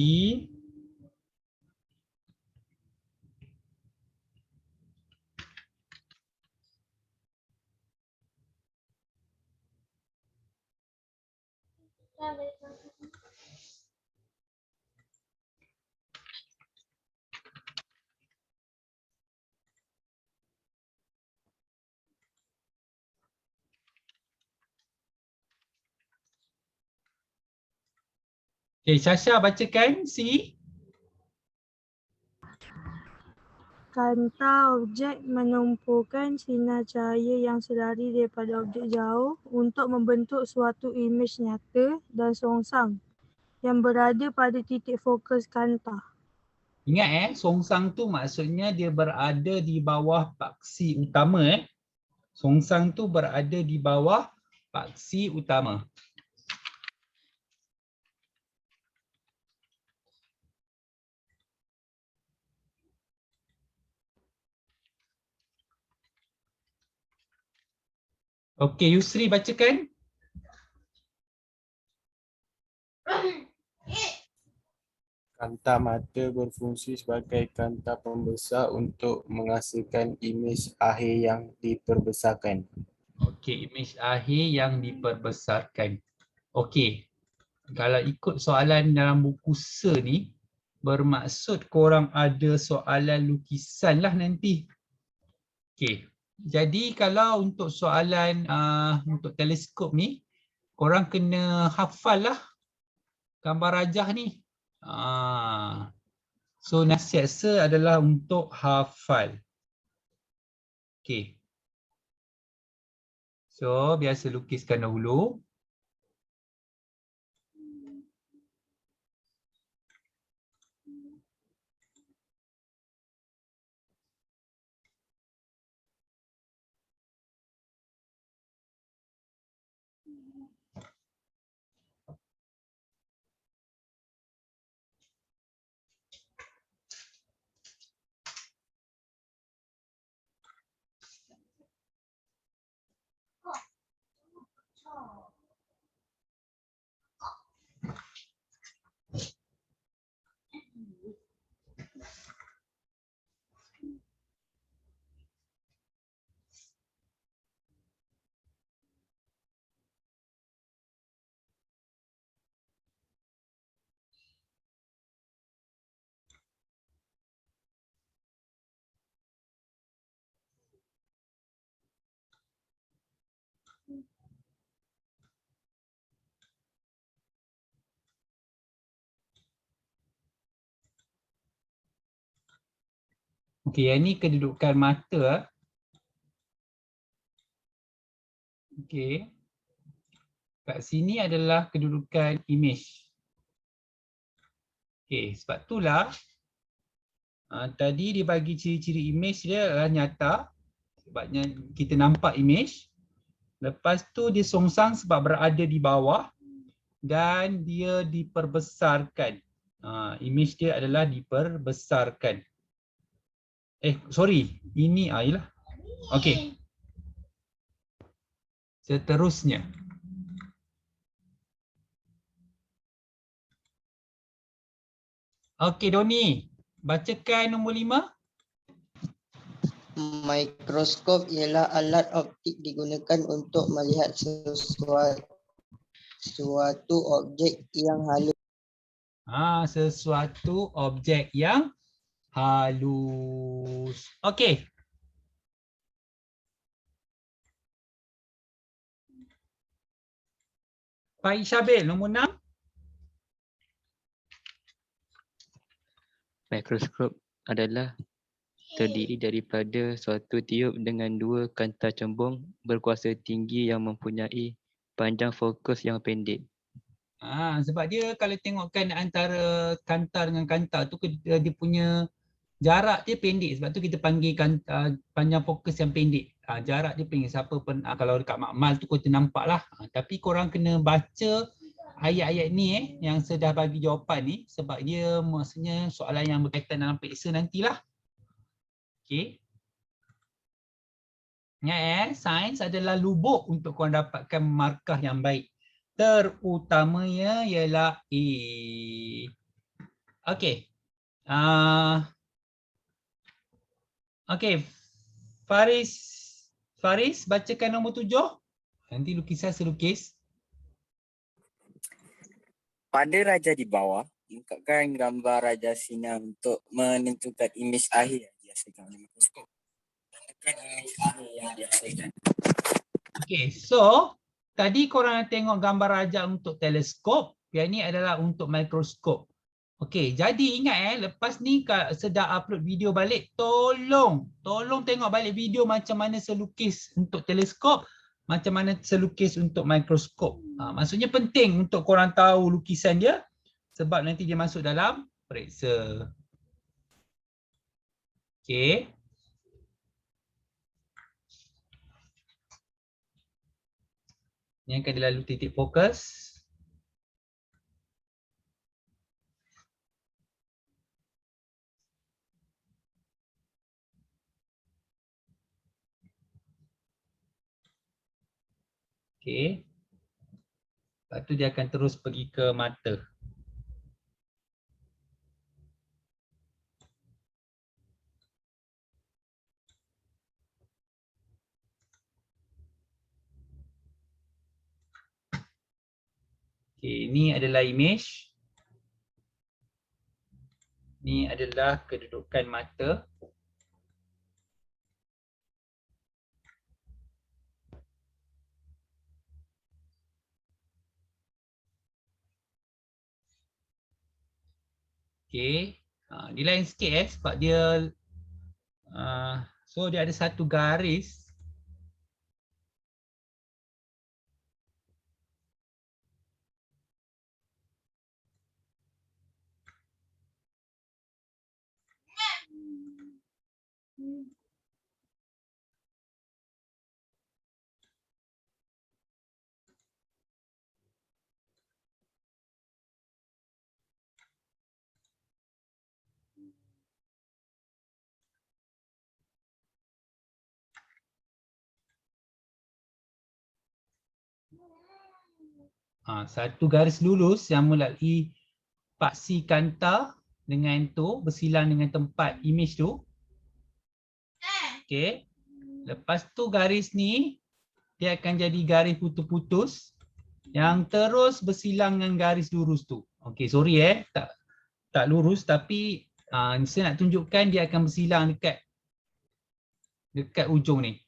Okay, Syasha bacakan si. Kanta objek menumpukan sinar cahaya yang selari daripada objek jauh untuk membentuk suatu imej nyata dan songsang yang berada pada titik fokus kanta. Ingat songsang tu maksudnya dia berada di bawah paksi utama Songsang tu berada di bawah paksi utama. Okey, Yusri bacakan. Kanta mata berfungsi sebagai kanta pembesar untuk menghasilkan imej akhir yang diperbesarkan. Okey, imej akhir yang diperbesarkan. Okey, kalau ikut soalan dalam buku SER ni, bermaksud korang ada soalan lukisan lah nanti. Okey, jadi kalau untuk soalan untuk teleskop ni, korang kena hafal lah gambar rajah ni. So nasihat SER adalah untuk hafal. Okey. So biasa lukiskan dahulu. Okey, yang ni kedudukan mata. Okey. Kat sini adalah kedudukan imej. Okey, sebab itulah tadi dia bagi ciri-ciri imej dia adalah nyata. Sebabnya kita nampak imej. Lepas tu dia songsang sebab berada di bawah dan dia diperbesarkan. Imej dia adalah diperbesarkan. Sorry, ini ialah. Okey. Seterusnya. Okey, Doni. Bacakan nombor 5. Mikroskop ialah alat optik digunakan untuk melihat suatu objek yang halus. Sesuatu objek yang halus. Okey. Baik, Syabil, nombor 6. Mikroskop adalah terdiri daripada suatu tiub dengan dua kanta cembung berkuasa tinggi yang mempunyai panjang fokus yang pendek. Sebab dia kalau tengokkan antara kanta dengan kanta tu dia punya jarak dia pendek, sebab tu kita panggil panjang fokus yang pendek. Jarak dia pendek. Siapa pun kalau dekat makmal tu kita nampak lah. Tapi korang kena baca ayat-ayat ni yang saya dah bagi jawapan ni, sebab dia maksudnya soalan yang berkaitan dalam periksa nantilah. Okey. Ingat sains adalah lubuk untuk korang dapatkan markah yang baik. Terutamanya ialah A. Okey. Okey. Faris bacakan nombor 7. Nanti lukisan selukis. pada raja di bawah, ungkapkan gambar raja Sina untuk menentukan imej akhir yang dihasilkan oleh mikroskop. Tentukan imej akhir yang dihasilkan. Okay, so tadi korang tengok gambar raja untuk teleskop, yang ni adalah untuk mikroskop. Okey, jadi ingat lepas ni sedang upload video balik, tolong tengok balik video macam mana selukis untuk teleskop, macam mana selukis untuk mikroskop. Maksudnya penting untuk korang tahu lukisan dia sebab nanti dia masuk dalam periksa. Okey. Ni akan dia lalu titik fokus. Okey. Lepas tu dia akan terus pergi ke mata. Okey, ini adalah imej. Ini adalah kedudukan mata. Okey, dia lain sikit sebab dia so dia ada satu garis. Satu garis lurus yang melalui paksi kanta dengan tu bersilang dengan tempat imej tu. Okey. Lepas tu garis ni dia akan jadi garis putus-putus yang terus bersilang dengan garis lurus tu. Okey, sorry tak lurus tapi saya nak tunjukkan dia akan bersilang dekat ujung ni.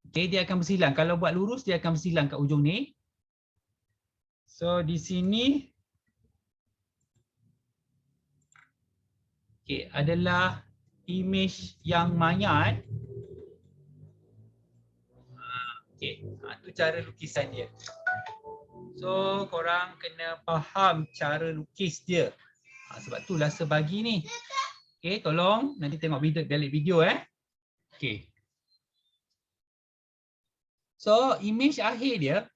Okey, dia akan bersilang. Kalau buat lurus dia akan bersilang kat ujung ni. So di sini okey, adalah imej yang mayat. Okey, tu cara lukisan dia. So korang kena faham cara lukis dia. Sebab tu Lasa bagi ni. Okey, tolong nanti tengok balik video Okey. So imej akhir dia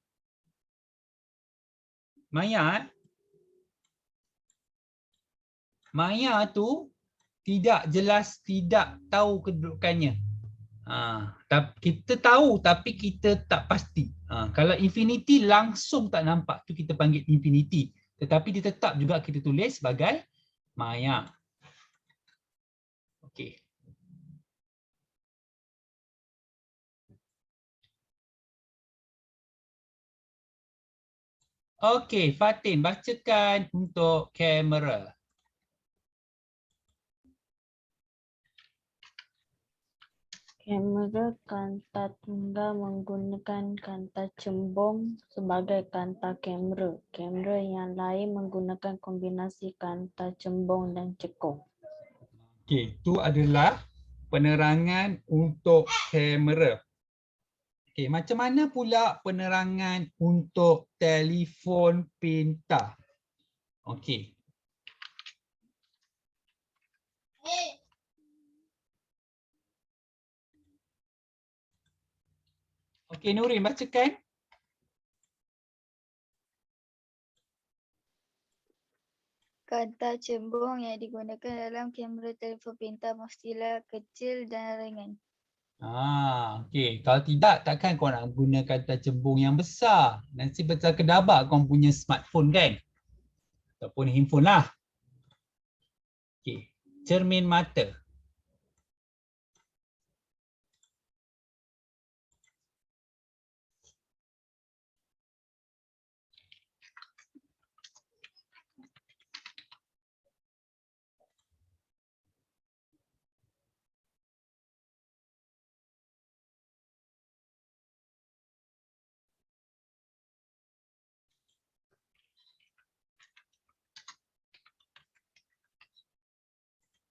mayat tu tidak jelas, tidak tahu kedudukannya. Kita tahu tapi kita tak pasti. Kalau infinity langsung tak nampak tu kita panggil infinity. Tetapi dia tetap juga kita tulis sebagai mayat. Okey. Okey, Fatin bacakan untuk kamera. Kamera kanta tunggal menggunakan kanta cembung sebagai kanta kamera. Kamera yang lain menggunakan kombinasi kanta cembung dan cekung. Okey, itu adalah penerangan untuk kamera. Okey, macam mana pula penerangan untuk telefon pintar? Okey. Okey, Nurin bacakan. Kanta cembung yang digunakan dalam kamera telefon pintar mestilah kecil dan ringan. Okey. Kalau tidak, takkan kau nak guna kanta cembung yang besar. Nanti besar kedabak kau punya smartphone kan? Ataupun handphone lah. Okey. Cermin mata.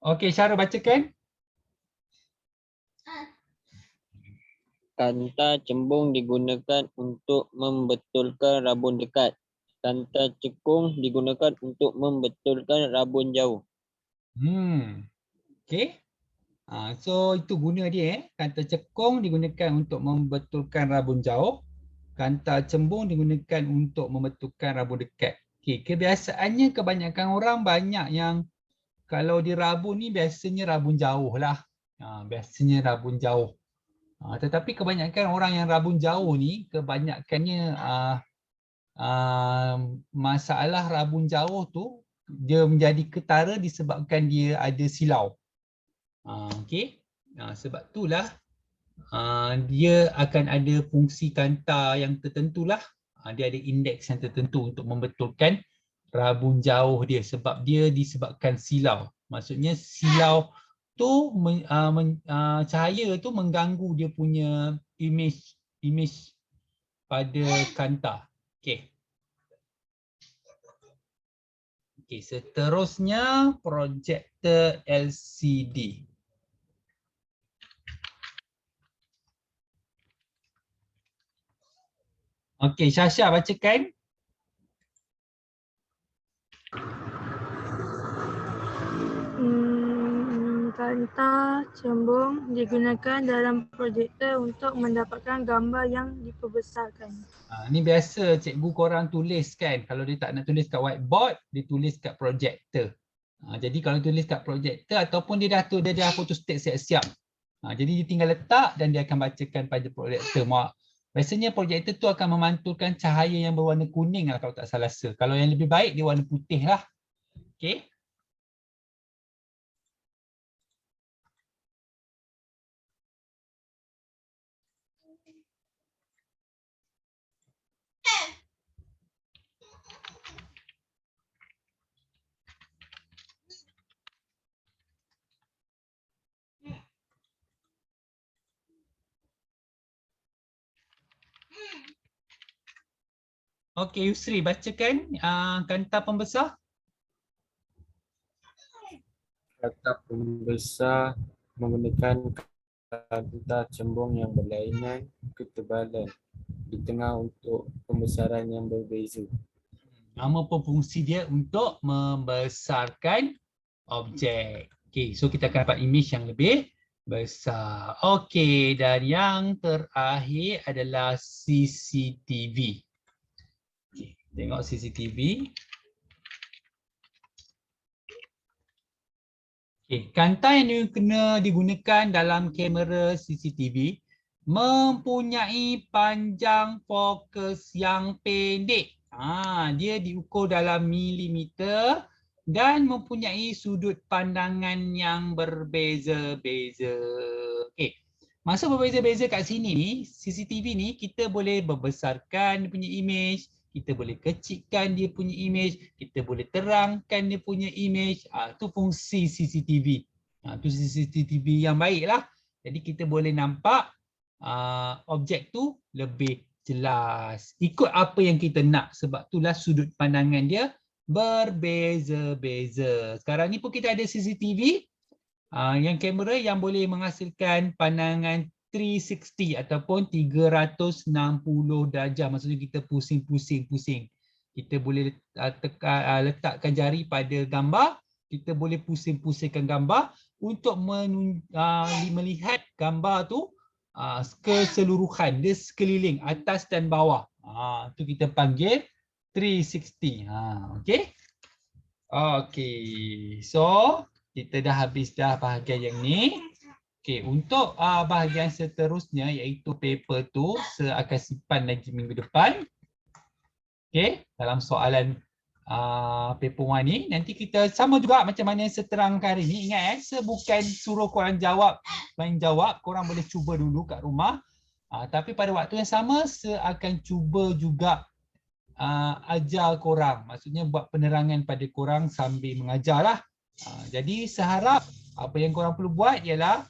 Okey, Syara bacakan. Kanta cembung digunakan untuk membetulkan rabun dekat. Kanta cekung digunakan untuk membetulkan rabun jauh. Okey. So itu guna dia. Kanta cekung digunakan untuk membetulkan rabun jauh. Kanta cembung digunakan untuk membetulkan rabun dekat. Okey, kebiasaannya kebanyakan orang banyak yang kalau di rabun ni biasanya rabun jauh lah. Biasanya rabun jauh. Tetapi kebanyakan orang yang rabun jauh ni kebanyakannya masalah rabun jauh tu dia menjadi ketara disebabkan dia ada silau. Okey. Sebab itulah dia akan ada fungsi kanta yang tertentulah. Dia ada indeks yang tertentu untuk membetulkan rabun jauh dia sebab dia disebabkan silau. Maksudnya silau tu cahaya tu mengganggu dia punya image pada kanta. Okey. Okey, seterusnya projektor LCD. Okey, Syasha bacakan. Kanta cembung digunakan dalam projektor untuk mendapatkan gambar yang diperbesarkan. Ni biasa cikgu korang tulis kan. Kalau dia tak nak tulis kat whiteboard, dia tulis kat projektor. Jadi kalau tulis kat projektor ataupun dia dah photostat siap-siap. Jadi dia tinggal letak dan dia akan bacakan pada projektor. Biasanya projektor tu akan memantulkan cahaya yang berwarna kuning lah kalau tak salah rasa. Kalau yang lebih baik dia warna putih lah. Okey. Okey, Yusri bacakan kanta pembesar. Kanta pembesar menggunakan kanta cembung yang berlainan ketebalan di tengah untuk pembesaran yang berbeza. Nama fungsi dia untuk membesarkan objek. Okey, so kita akan dapat image yang lebih besar. Okey, dan yang terakhir adalah CCTV. Okay, tengok CCTV. Okay, kanta yang kena digunakan dalam kamera CCTV mempunyai panjang fokus yang pendek. Dia diukur dalam milimeter dan mempunyai sudut pandangan yang berbeza-beza. Okay. Maksud berbeza-beza kat sini ni, CCTV ni kita boleh membesarkan dia punya image, kita boleh kecilkan dia punya image, kita boleh terangkan dia punya image. Tu fungsi CCTV. Tu CCTV yang baik lah. Jadi kita boleh nampak objek tu lebih jelas. Ikut apa yang kita nak. Sebab itulah sudut pandangan dia berbeza-beza. Sekarang ni pun kita ada CCTV yang kamera yang boleh menghasilkan pandangan 360 ataupun 360 darjah. Maksudnya kita pusing-pusing-pusing. Kita boleh letakkan jari pada gambar. Kita boleh pusing-pusingkan gambar untuk melihat gambar tu keseluruhan, dia sekeliling, atas dan bawah. Tu kita panggil 360. Okey. Okey. So, kita dah habis dah bahagian yang ni. Okey, untuk bahagian seterusnya iaitu paper tu saya akan simpan lagi minggu depan. Okey, dalam soalan paper 1 ni nanti kita sama juga macam mana yang saya terangkan hari ni. Ingat saya bukan suruh korang main jawab, korang boleh cuba dulu kat rumah. Tapi pada waktu yang sama saya akan cuba juga ajar korang. Maksudnya buat penerangan pada korang sambil mengajarlah. Jadi saya harap apa yang korang perlu buat ialah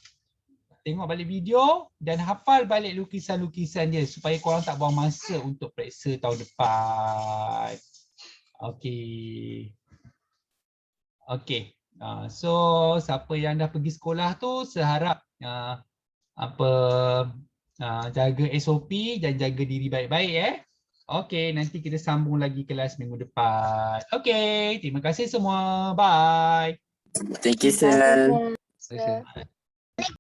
tengok balik video dan hafal balik lukisan-lukisan dia supaya korang tak buang masa untuk periksa tahun depan. Okey. Okey. So siapa yang dah pergi sekolah tu seharap jaga SOP dan jaga diri baik-baik Okey, nanti kita sambung lagi kelas minggu depan. Okey, terima kasih semua. Bye. Thank you, Terima kasih, sir. sir. Terima kasih.